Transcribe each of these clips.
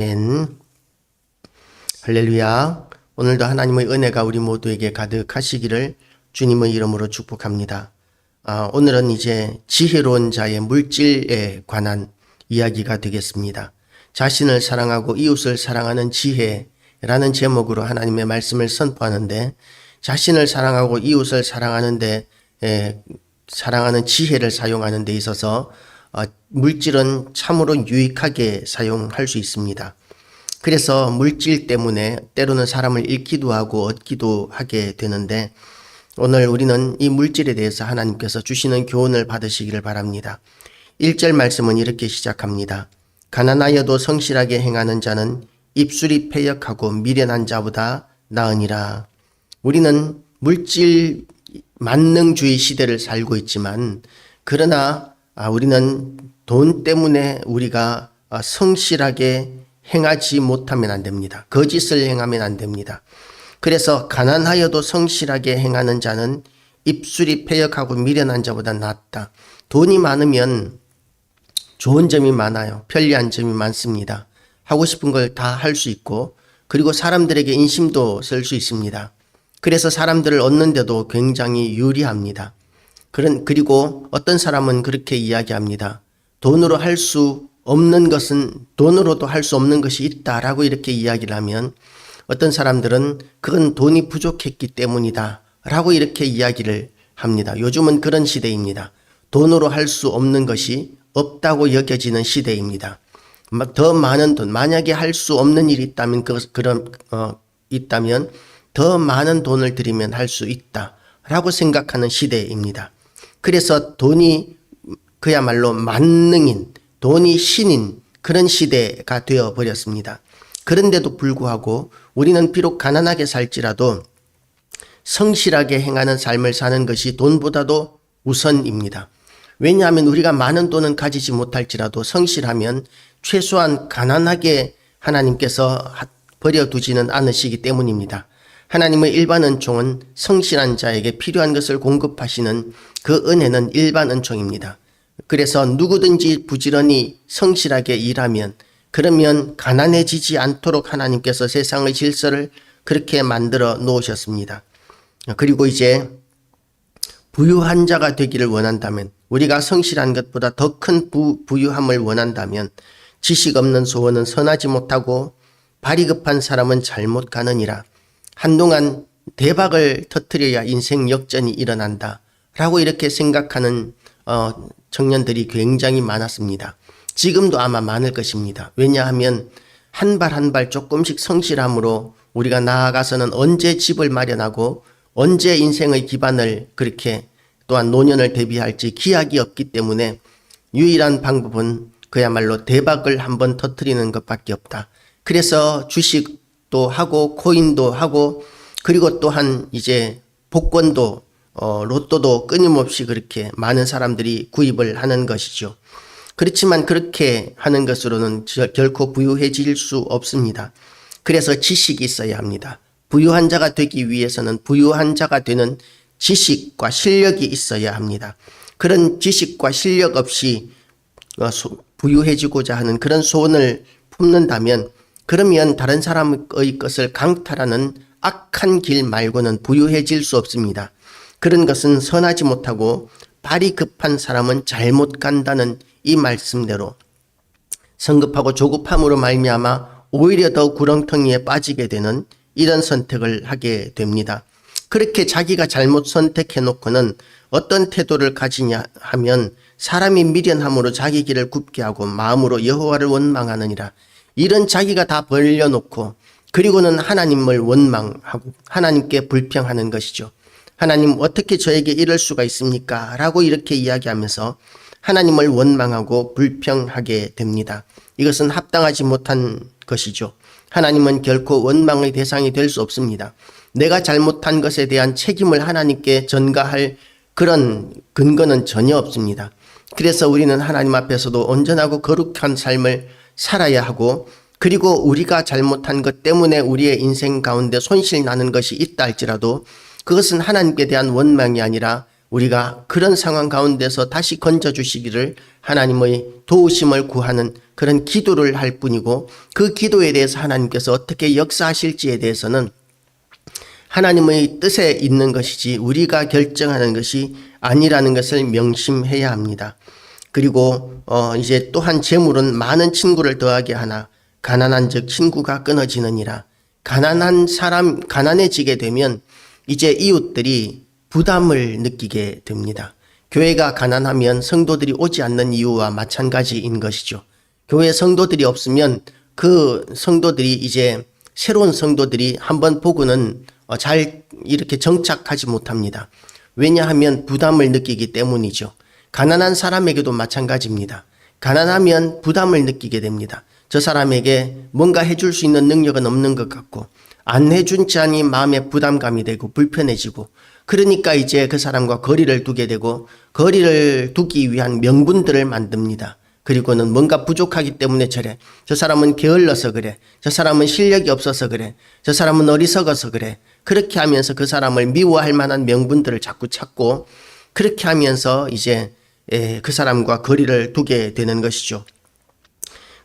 아멘. 할렐루야. 오늘도 하나님의 은혜가 우리 모두에게 가득하시기를 주님의 이름으로 축복합니다. 오늘은 이제 지혜로운 자의 물질에 관한 이야기가 되겠습니다. 자신을 사랑하고 이웃을 사랑하는 지혜라는 제목으로 하나님의 말씀을 선포하는데, 자신을 사랑하고 이웃을 사랑하는 지혜를 사용하는 데 있어서 물질은 참으로 유익하게 사용할 수 있습니다. 그래서 물질 때문에 때로는 사람을 잃기도 하고 얻기도 하게 되는데, 오늘 우리는 이 물질에 대해서 하나님께서 주시는 교훈을 받으시기를 바랍니다. 1절 말씀은 이렇게 시작합니다. 가난하여도 성실하게 행하는 자는 입술이 패역하고 미련한 자보다 나으니라. 우리는 물질 만능주의 시대를 살고 있지만, 그러나 우리는 돈 때문에 우리가 성실하게 행하지 못하면 안 됩니다. 거짓을 행하면 안 됩니다. 그래서 가난하여도 성실하게 행하는 자는 입술이 패역하고 미련한 자보다 낫다. 돈이 많으면 좋은 점이 많아요. 편리한 점이 많습니다. 하고 싶은 걸 다 할 수 있고, 그리고 사람들에게 인심도 쓸 수 있습니다. 그래서 사람들을 얻는데도 굉장히 유리합니다. 그리고 어떤 사람은 그렇게 이야기합니다. 돈으로도 할 수 없는 것이 있다라고 이렇게 이야기를 하면, 어떤 사람들은 그건 돈이 부족했기 때문이다 라고 이렇게 이야기를 합니다. 요즘은 그런 시대입니다. 돈으로 할 수 없는 것이 없다고 여겨지는 시대입니다. 더 많은 돈, 만약에 할 수 없는 일이 있다면, 있다면 더 많은 돈을 들이면 할 수 있다 라고 생각하는 시대입니다. 그래서 돈이 그야말로 만능인, 돈이 신인 그런 시대가 되어버렸습니다. 그런데도 불구하고 우리는 비록 가난하게 살지라도 성실하게 행하는 삶을 사는 것이 돈보다도 우선입니다. 왜냐하면 우리가 많은 돈은 가지지 못할지라도 성실하면 최소한 가난하게 하나님께서 버려두지는 않으시기 때문입니다. 하나님의 일반 은총은 성실한 자에게 필요한 것을 공급하시는 그 은혜는 일반 은총입니다. 그래서 누구든지 부지런히 성실하게 일하면, 그러면 가난해지지 않도록 하나님께서 세상의 질서를 그렇게 만들어 놓으셨습니다. 그리고 이제 부유한 자가 되기를 원한다면, 우리가 성실한 것보다 더 큰 부유함을 원한다면, 지식 없는 소원은 선하지 못하고 발이 급한 사람은 잘못 가느니라. 한동안 대박을 터뜨려야 인생 역전이 일어난다 라고 이렇게 생각하는 청년들이 굉장히 많았습니다. 지금도 아마 많을 것입니다. 왜냐하면 한 발 한 발 조금씩 성실함으로 우리가 나아가서는 언제 집을 마련하고 언제 인생의 기반을 그렇게 또한 노년을 대비할지 기약이 없기 때문에 유일한 방법은 그야말로 대박을 한번 터뜨리는 것밖에 없다. 그래서 주식도 하고 코인도 하고, 그리고 또한 이제 복권도 로또도 끊임없이 그렇게 많은 사람들이 구입을 하는 것이죠. 그렇지만 그렇게 하는 것으로는 결코 부유해질 수 없습니다. 그래서 지식이 있어야 합니다. 부유한 자가 되기 위해서는 부유한 자가 되는 지식과 실력이 있어야 합니다. 그런 지식과 실력 없이 부유해지고자 하는 그런 소원을 품는다면, 그러면 다른 사람의 것을 강탈하는 악한 길 말고는 부유해질 수 없습니다. 그런 것은 선하지 못하고 발이 급한 사람은 잘못 간다는 이 말씀대로 성급하고 조급함으로 말미암아 오히려 더 구렁텅이에 빠지게 되는 이런 선택을 하게 됩니다. 그렇게 자기가 잘못 선택해 놓고는 어떤 태도를 가지냐 하면, 사람이 미련함으로 자기 길을 굽게 하고 마음으로 여호와를 원망하느니라. 이런 자기가 다 벌려놓고 그리고는 하나님을 원망하고 하나님께 불평하는 것이죠. 하나님, 어떻게 저에게 이럴 수가 있습니까? 라고 이렇게 이야기하면서 하나님을 원망하고 불평하게 됩니다. 이것은 합당하지 못한 것이죠. 하나님은 결코 원망의 대상이 될 수 없습니다. 내가 잘못한 것에 대한 책임을 하나님께 전가할 그런 근거는 전혀 없습니다. 그래서 우리는 하나님 앞에서도 온전하고 거룩한 삶을 살아야 하고, 그리고 우리가 잘못한 것 때문에 우리의 인생 가운데 손실 나는 것이 있다 할지라도 그것은 하나님께 대한 원망이 아니라 우리가 그런 상황 가운데서 다시 건져주시기를 하나님의 도우심을 구하는 그런 기도를 할 뿐이고, 그 기도에 대해서 하나님께서 어떻게 역사하실지에 대해서는 하나님의 뜻에 있는 것이지 우리가 결정하는 것이 아니라는 것을 명심해야 합니다. 그리고 이제 또한 재물은 많은 친구를 더하게 하나 가난한즉 친구가 끊어지느니라. 가난해지게 되면 이제 이웃들이 부담을 느끼게 됩니다. 교회가 가난하면 성도들이 오지 않는 이유와 마찬가지인 것이죠. 교회 성도들이 없으면 그 성도들이 이제 새로운 성도들이 한번 보고는 잘 이렇게 정착하지 못합니다. 왜냐하면 부담을 느끼기 때문이죠. 가난한 사람에게도 마찬가지입니다. 가난하면 부담을 느끼게 됩니다. 저 사람에게 뭔가 해줄 수 있는 능력은 없는 것 같고, 안 해준 자니 마음에 부담감이 되고 불편해지고, 그러니까 이제 그 사람과 거리를 두게 되고, 거리를 두기 위한 명분들을 만듭니다. 그리고는 뭔가 부족하기 때문에 저래, 저 사람은 게을러서 그래, 저 사람은 실력이 없어서 그래, 저 사람은 어리석어서 그래, 그렇게 하면서 그 사람을 미워할 만한 명분들을 자꾸 찾고, 그렇게 하면서 이제 그 사람과 거리를 두게 되는 것이죠.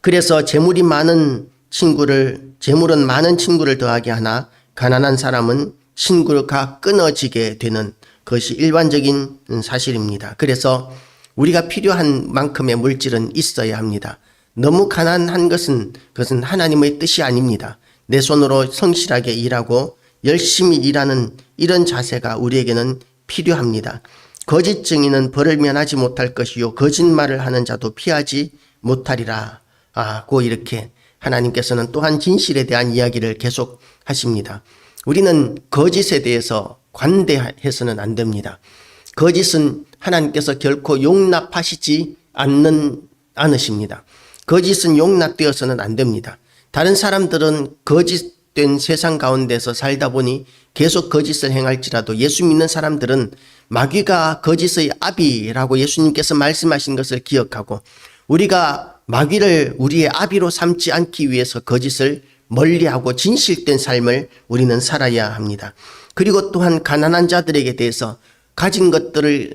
그래서 재물은 많은 친구를 더하게 하나 가난한 사람은 친구가 끊어지게 되는 것이 일반적인 사실입니다. 그래서 우리가 필요한 만큼의 물질은 있어야 합니다. 너무 가난한 그것은 하나님의 뜻이 아닙니다. 내 손으로 성실하게 일하고 열심히 일하는 이런 자세가 우리에게는 필요합니다. 거짓 증인은 벌을 면하지 못할 것이요 거짓말을 하는 자도 피하지 못하리라. 고 이렇게 하나님께서는 또한 진실에 대한 이야기를 계속 하십니다. 우리는 거짓에 대해서 관대해서는 안 됩니다. 거짓은 하나님께서 결코 용납하시지 않으십니다. 거짓은 용납되어서는 안 됩니다. 다른 사람들은 거짓된 세상 가운데서 살다 보니 계속 거짓을 행할지라도 예수 믿는 사람들은 마귀가 거짓의 아비라고 예수님께서 말씀하신 것을 기억하고, 우리가 마귀를 우리의 아비로 삼지 않기 위해서 거짓을 멀리하고 진실된 삶을 우리는 살아야 합니다. 그리고 또한 가난한 자들에게 대해서 가진 것들에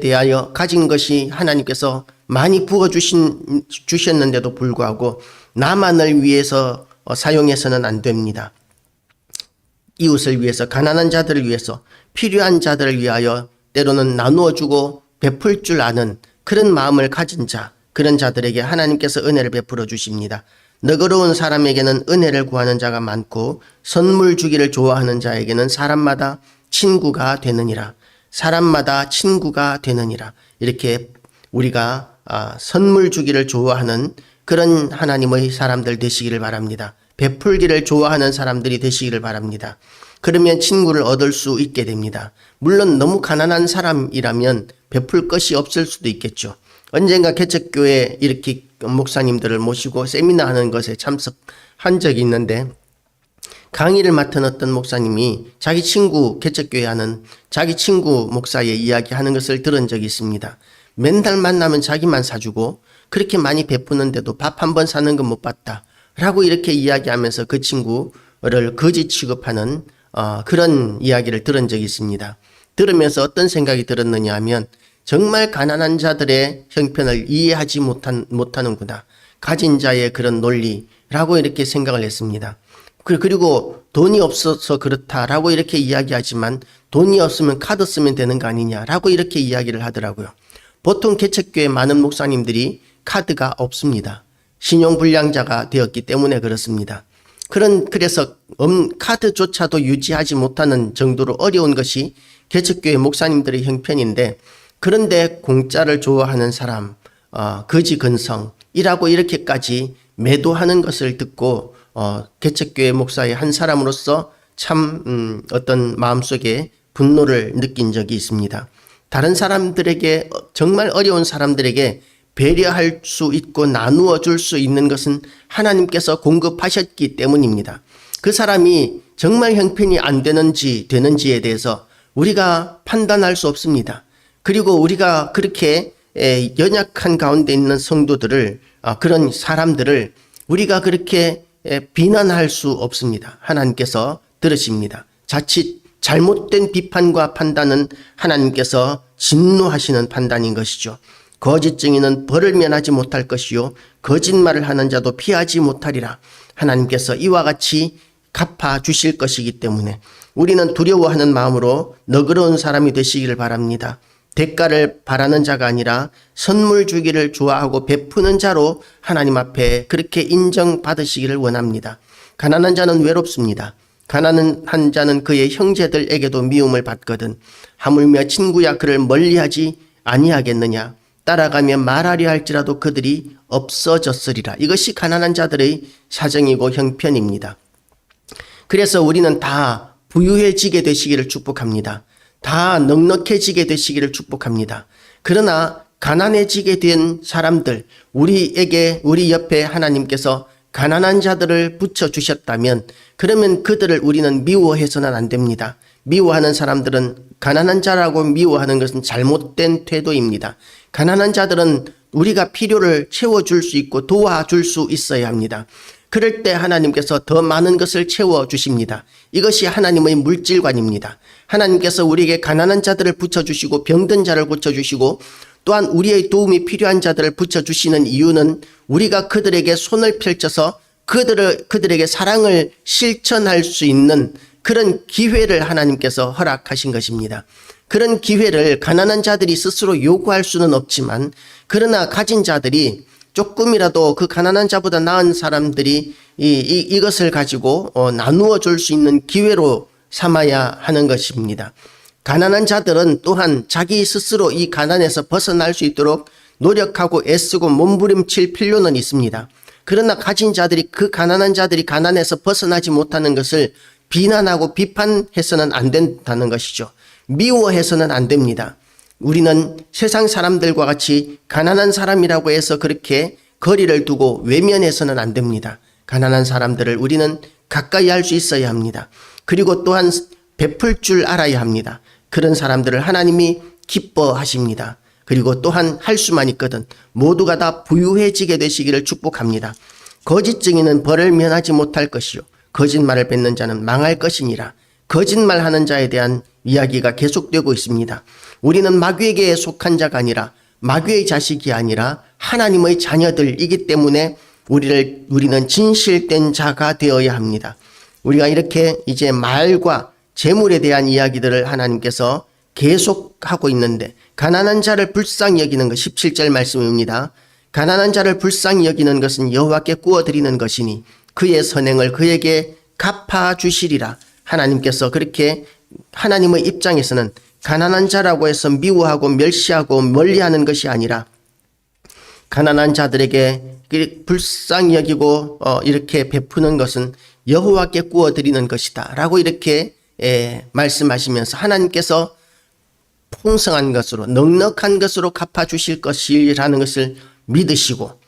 대하여 가진 것이 하나님께서 많이 주셨는데도 불구하고 나만을 위해서 사용해서는 안 됩니다. 이웃을 위해서, 가난한 자들을 위해서, 필요한 자들을 위하여 때로는 나누어 주고 베풀 줄 아는 그런 마음을 가진 자, 그런 자들에게 하나님께서 은혜를 베풀어 주십니다. 너그러운 사람에게는 은혜를 구하는 자가 많고 선물 주기를 좋아하는 자에게는 사람마다 친구가 되느니라. 사람마다 친구가 되느니라. 이렇게 우리가 선물 주기를 좋아하는 그런 하나님의 사람들 되시기를 바랍니다. 베풀기를 좋아하는 사람들이 되시기를 바랍니다. 그러면 친구를 얻을 수 있게 됩니다. 물론 너무 가난한 사람이라면 베풀 것이 없을 수도 있겠죠. 언젠가 개척교회 이렇게 목사님들을 모시고 세미나 하는 것에 참석한 적이 있는데, 강의를 맡은 어떤 목사님이 자기 친구, 개척교회 하는 자기 친구 목사의 이야기하는 것을 들은 적이 있습니다. 맨날 만나면 자기만 사주고 그렇게 많이 베푸는데도 밥 한 번 사는 건 못 봤다 라고 이렇게 이야기하면서 그 친구를 거지 취급하는 그런 이야기를 들은 적이 있습니다. 들으면서 어떤 생각이 들었느냐 하면, 정말 가난한 자들의 형편을 이해하지 못하는구나. 가진 자의 그런 논리라고 이렇게 생각을 했습니다. 그리고 돈이 없어서 그렇다라고 이렇게 이야기하지만 돈이 없으면 카드 쓰면 되는 거 아니냐라고 이렇게 이야기를 하더라고요. 보통 개척교회 많은 목사님들이 카드가 없습니다. 신용불량자가 되었기 때문에 그렇습니다. 그래서 카드조차도 유지하지 못하는 정도로 어려운 것이 개척교회 목사님들의 형편인데, 그런데 공짜를 좋아하는 사람, 거지근성이라고 이렇게까지 매도하는 것을 듣고 개척교회 목사의 한 사람으로서 참 어떤 마음속에 분노를 느낀 적이 있습니다. 다른 사람들에게, 정말 어려운 사람들에게 배려할 수 있고 나누어 줄 수 있는 것은 하나님께서 공급하셨기 때문입니다. 그 사람이 정말 형편이 안 되는지에 대해서 우리가 판단할 수 없습니다. 그리고 우리가 그렇게 연약한 가운데 있는 성도들을, 그런 사람들을 우리가 그렇게 비난할 수 없습니다. 하나님께서 들으십니다. 자칫 잘못된 비판과 판단은 하나님께서 진노하시는 판단인 것이죠. 거짓 증인은 벌을 면하지 못할 것이요 거짓말을 하는 자도 피하지 못하리라. 하나님께서 이와 같이 갚아 주실 것이기 때문에 우리는 두려워하는 마음으로 너그러운 사람이 되시기를 바랍니다. 대가를 바라는 자가 아니라 선물 주기를 좋아하고 베푸는 자로 하나님 앞에 그렇게 인정받으시기를 원합니다. 가난한 자는 외롭습니다. 가난한 자는 그의 형제들에게도 미움을 받거든 하물며 친구야 그를 멀리하지 아니하겠느냐. 따라가며 말하려 할지라도 그들이 없어졌으리라. 이것이 가난한 자들의 사정이고 형편입니다. 그래서 우리는 다 부유해지게 되시기를 축복합니다. 다 넉넉해지게 되시기를 축복합니다. 그러나 가난해지게 된 사람들, 우리 옆에 하나님께서 가난한 자들을 붙여주셨다면 그러면 그들을 우리는 미워해서는 안 됩니다. 미워하는 사람들은 가난한 자라고 미워하는 것은 잘못된 태도입니다. 가난한 자들은 우리가 필요를 채워줄 수 있고 도와줄 수 있어야 합니다. 그럴 때 하나님께서 더 많은 것을 채워주십니다. 이것이 하나님의 물질관입니다. 하나님께서 우리에게 가난한 자들을 붙여주시고 병든 자를 붙여주시고 또한 우리의 도움이 필요한 자들을 붙여주시는 이유는 우리가 그들에게 손을 펼쳐서 그들에게 사랑을 실천할 수 있는 그런 기회를 하나님께서 허락하신 것입니다. 그런 기회를 가난한 자들이 스스로 요구할 수는 없지만 그러나 가진 자들이 조금이라도 그 가난한 자보다 나은 사람들이 이것을 가지고 나누어 줄 수 있는 기회로 삼아야 하는 것입니다. 가난한 자들은 또한 자기 스스로 이 가난에서 벗어날 수 있도록 노력하고 애쓰고 몸부림칠 필요는 있습니다. 그러나 가진 자들이 그 가난한 자들이 가난에서 벗어나지 못하는 것을 비난하고 비판해서는 안 된다는 것이죠. 미워해서는 안 됩니다. 우리는 세상 사람들과 같이 가난한 사람이라고 해서 그렇게 거리를 두고 외면해서는 안 됩니다. 가난한 사람들을 우리는 가까이 할 수 있어야 합니다. 그리고 또한 베풀 줄 알아야 합니다. 그런 사람들을 하나님이 기뻐하십니다. 그리고 또한 할 수만 있거든 모두가 다 부유해지게 되시기를 축복합니다. 거짓 증인은 벌을 면하지 못할 것이요 거짓말을 뱉는 자는 망할 것이니라. 거짓말하는 자에 대한 이야기가 계속되고 있습니다. 우리는 마귀에게 속한 자가 아니라 마귀의 자식이 아니라 하나님의 자녀들이기 때문에 우리는 진실된 자가 되어야 합니다. 우리가 이렇게 이제 말과 재물에 대한 이야기들을 하나님께서 계속하고 있는데 가난한 자를 불쌍히 여기는 것 17절 말씀입니다. 가난한 자를 불쌍히 여기는 것은 여호와께 구워드리는 것이니 그의 선행을 그에게 갚아주시리라. 하나님께서 그렇게 하나님의 입장에서는 가난한 자라고 해서 미워하고 멸시하고 멀리하는 것이 아니라 가난한 자들에게 불쌍히 여기고 이렇게 베푸는 것은 여호와께 구워드리는 것이다 라고 이렇게 말씀하시면서 하나님께서 풍성한 것으로 넉넉한 것으로 갚아주실 것이라는 것을 믿으시고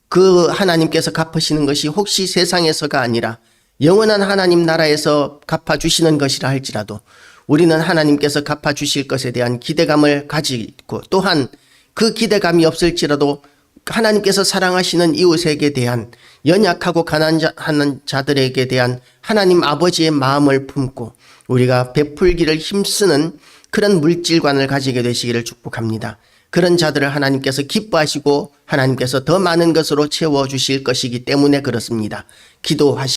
그 하나님께서 갚으시는 것이 혹시 세상에서가 아니라 영원한 하나님 나라에서 갚아주시는 것이라 할지라도 우리는 하나님께서 갚아주실 것에 대한 기대감을 가지고 또한 그 기대감이 없을지라도 하나님께서 사랑하시는 이웃에게 대한 연약하고 가난한 자들에게 대한 하나님 아버지의 마음을 품고 우리가 베풀기를 힘쓰는 그런 물질관을 가지게 되시기를 축복합니다. 그런 자들을 하나님께서 기뻐하시고 하나님께서 더 많은 것으로 채워주실 것이기 때문에 그렇습니다. 기도하시